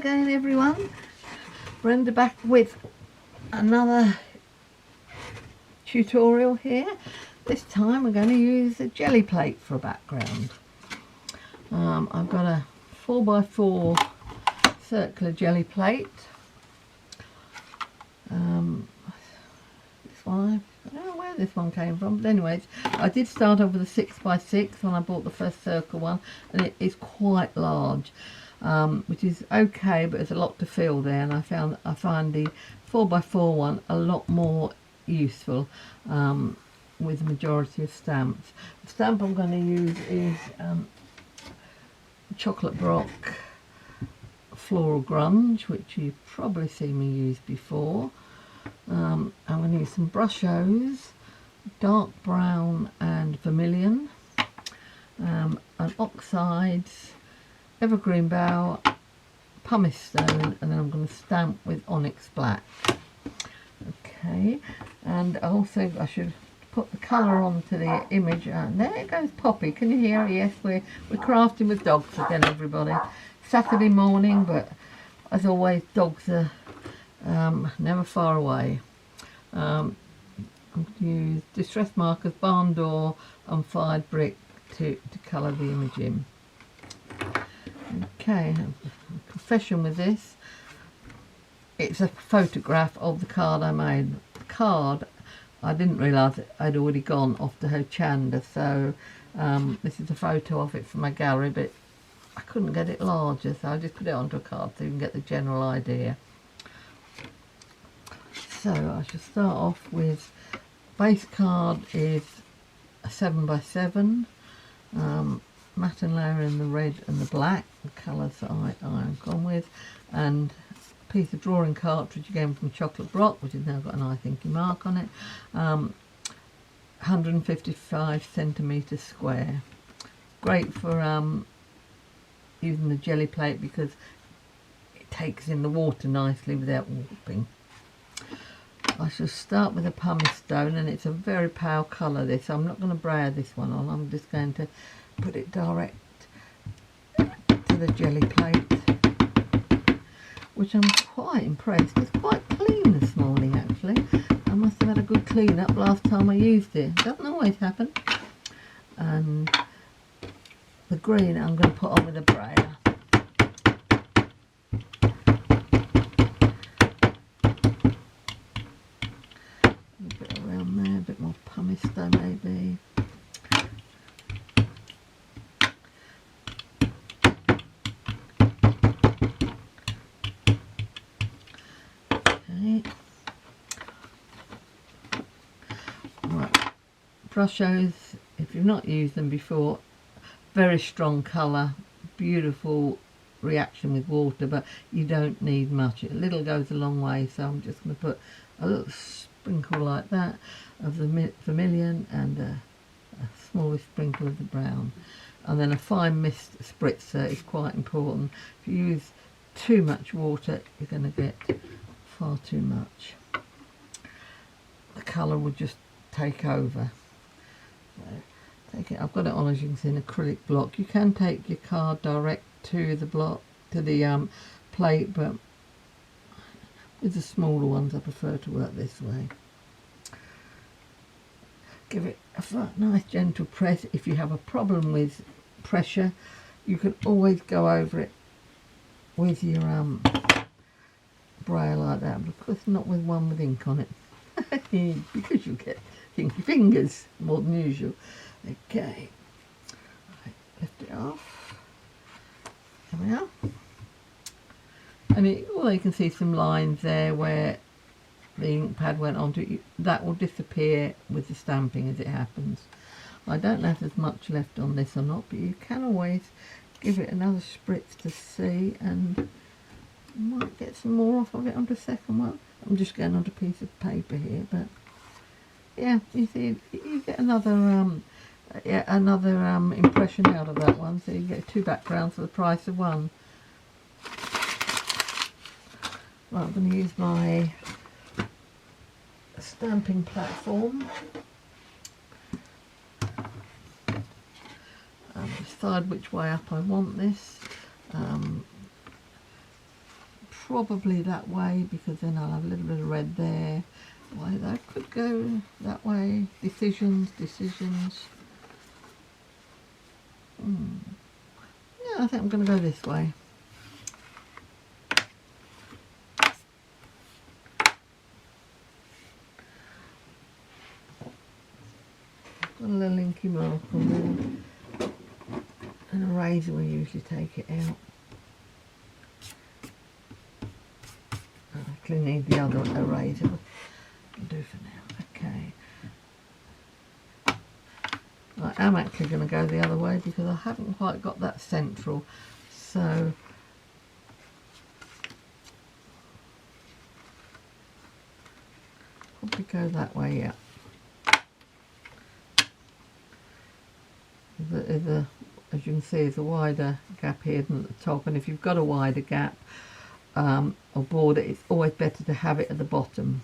again everyone, Brenda back with another tutorial here. This time we're going to use a jelly plate for a background. I've got a 4x4 circular jelly plate. This one, I don't know where this one came from, but anyways, I did start off with a 6x6 when I bought the first circle one, and it is quite large. Which is okay, but there's a lot to fill there, and I find the 4x4 one a lot more useful with the majority of stamps. The stamp I'm going to use is Chocolate Brock Floral Grunge, which you've probably seen me use before. I'm going to use some Brushos, dark brown and vermilion, and oxides, evergreen bow, pumice stone, and then I'm going to stamp with onyx black. Okay, and also I should put the colour onto the image. There goes Poppy. Can you hear her? Yes, we're crafting with dogs again, everybody. Saturday morning, but as always, dogs are never far away. I'm going to use distress markers, barn door, and fired brick to colour the image in. Okay, confession with this, it's a photograph of the card I made. The card, I didn't realise I'd already gone off to Hochanda, so this is a photo of it from my gallery, but I couldn't get it larger, so I just put it onto a card so you can get the general idea. So I shall start off with, base card is a 7x7, matte and layer in the red and the black, the colours that I've gone with, and a piece of drawing cartridge again from Chocolate Brock, which has now got an I thinky mark on it, 155 centimetres square. Great for using the jelly plate because it takes in the water nicely without warping. I shall start with a pumice stone, and it's a very pale colour this. I'm not going to brayer this one on, I'm just going to put it direct to the jelly plate, which I'm quite impressed. It's quite clean this morning actually. I must have had a good clean up last time I used it. Doesn't always happen. And the green I'm going to put on with a brayer. A bit around there, a bit more pumice stone maybe. Brushos, if you've not used them before, very strong colour, beautiful reaction with water, but you don't need much. A little goes a long way, so I'm just going to put a little sprinkle like that of the vermilion and a smaller sprinkle of the brown. And then a fine mist spritzer is quite important. If you use too much water, you're going to get far too much. The colour will just take over. So take it. I've got it on, as you can see, an acrylic block. You can take your card direct to the block, to the plate, but with the smaller ones I prefer to work this way. Give it a nice gentle press. If you have a problem with pressure, you can always go over it with your brayer like that, but of course not with one with ink on it because you'll get inky fingers more than usual. Okay, right, lift it off. There we are. And although you can see some lines there where the ink pad went onto it, that will disappear with the stamping as it happens. I don't know if there's much left on this or not, but you can always give it another spritz to see, and you might get some more off of it on the second one. I'm just going on a piece of paper here, but yeah, you see, you get another impression out of that one, so you get two backgrounds for the price of one. Right, I'm going to use my stamping platform. Decide which way up I want this. probably that way, because then I'll have a little bit of red there. Why, that could go that way. Decisions. Yeah, I think I'm going to go this way. Got a little inky mark on there. And a razor will usually take it out. I actually need the other eraser. I'll do for now. Okay. I am actually going to go the other way because I haven't quite got that central. So probably go that way, yeah. As you can see, there's a wider gap here than at the top, and if you've got a wider gap or border, it's always better to have it at the bottom.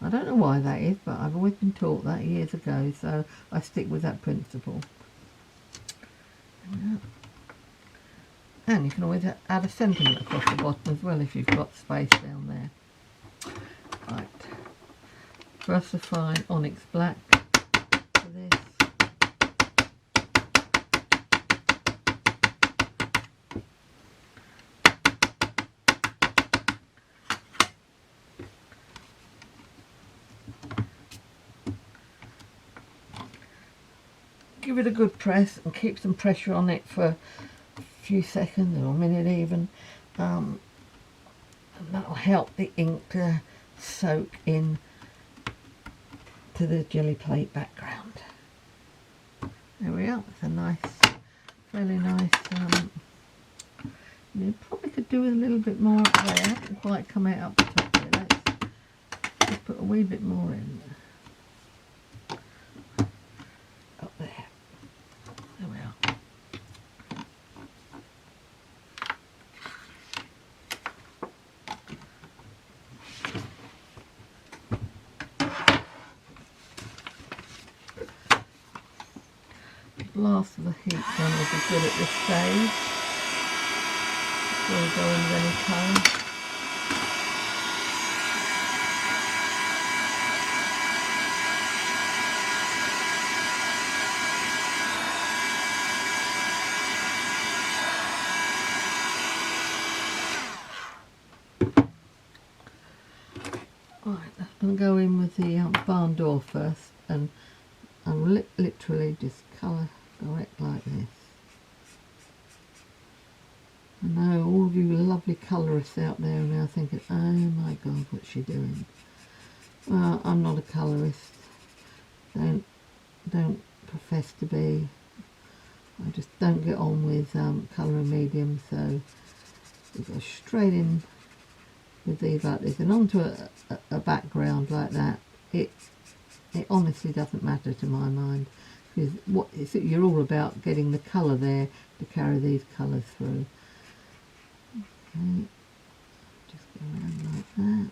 I don't know why that is, but I've always been taught that years ago, so I stick with that principle. And you can always add a sentiment across the bottom as well if you've got space down there. Right, VersaFine Onyx Black for this. Give it a good press and keep some pressure on it for a few seconds or a minute even, and that will help the ink to soak in to the jelly plate background. There we are. It's a nice, fairly nice. You probably could do with a little bit more up there. I haven't quite come out up the top there. Let's put a wee bit more in up there. There we are. The blast of the heat gun will be good at this stage before we go in with any colour. Right, I'm going to go in with the barn door first, and I'll literally just colour direct like this. I know all of you lovely colourists out there are now thinking, oh my god, what's she doing? Well, I'm not a colourist. Don't profess to be. I just don't get on with colouring mediums, so we go straight in with these like this and onto a background like that. It honestly doesn't matter to my mind, because you're all about getting the colour there to carry these colours through. Okay, just go around like that.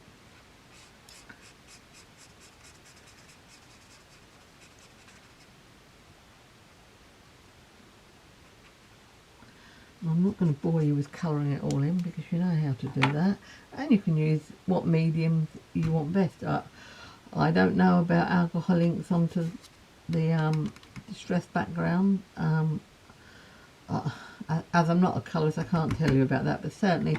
I'm not going to bore you with colouring it all in, because you know how to do that, and you can use what mediums you want best. I don't know about alcohol inks onto the distressed background. As I'm not a colourist, I can't tell you about that, but certainly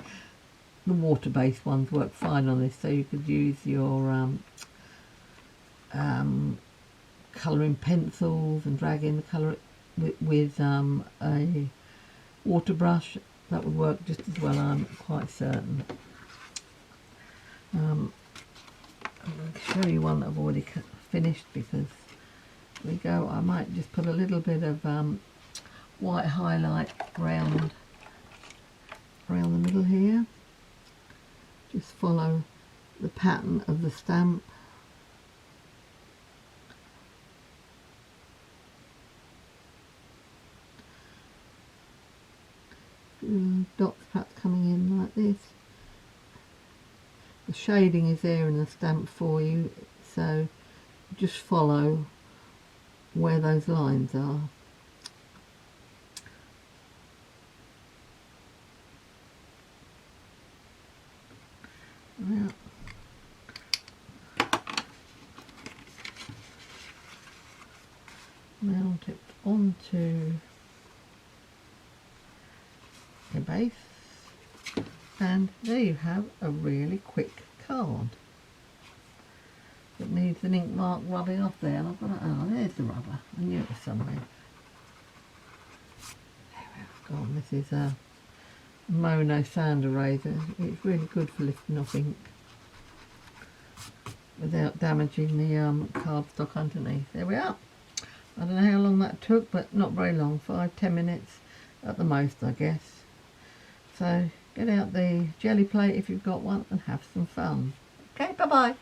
the water-based ones work fine on this, so you could use your colouring pencils and drag in the colour with a water brush. That would work just as well, I'm quite certain. I'm going to show you one that I've already finished, because there we go. I might just put a little bit of white highlight around the middle here. Just follow the pattern of the stamp. Dots perhaps coming in like this. The shading is there in the stamp for you, so just follow where those lines are. Yeah. Mount it onto your base, and there you have a really quick card that needs an ink mark rubbing off there. And I've got oh, there's the rubber. I knew it was somewhere. There we've gone. This is a Mono sand eraser. It's really good for lifting off ink without damaging the cardstock underneath. There we are. I don't know how long that took, but not very long, 5-10 minutes at the most, I guess. So get out the jelly plate if you've got one and have some fun. Okay, bye bye.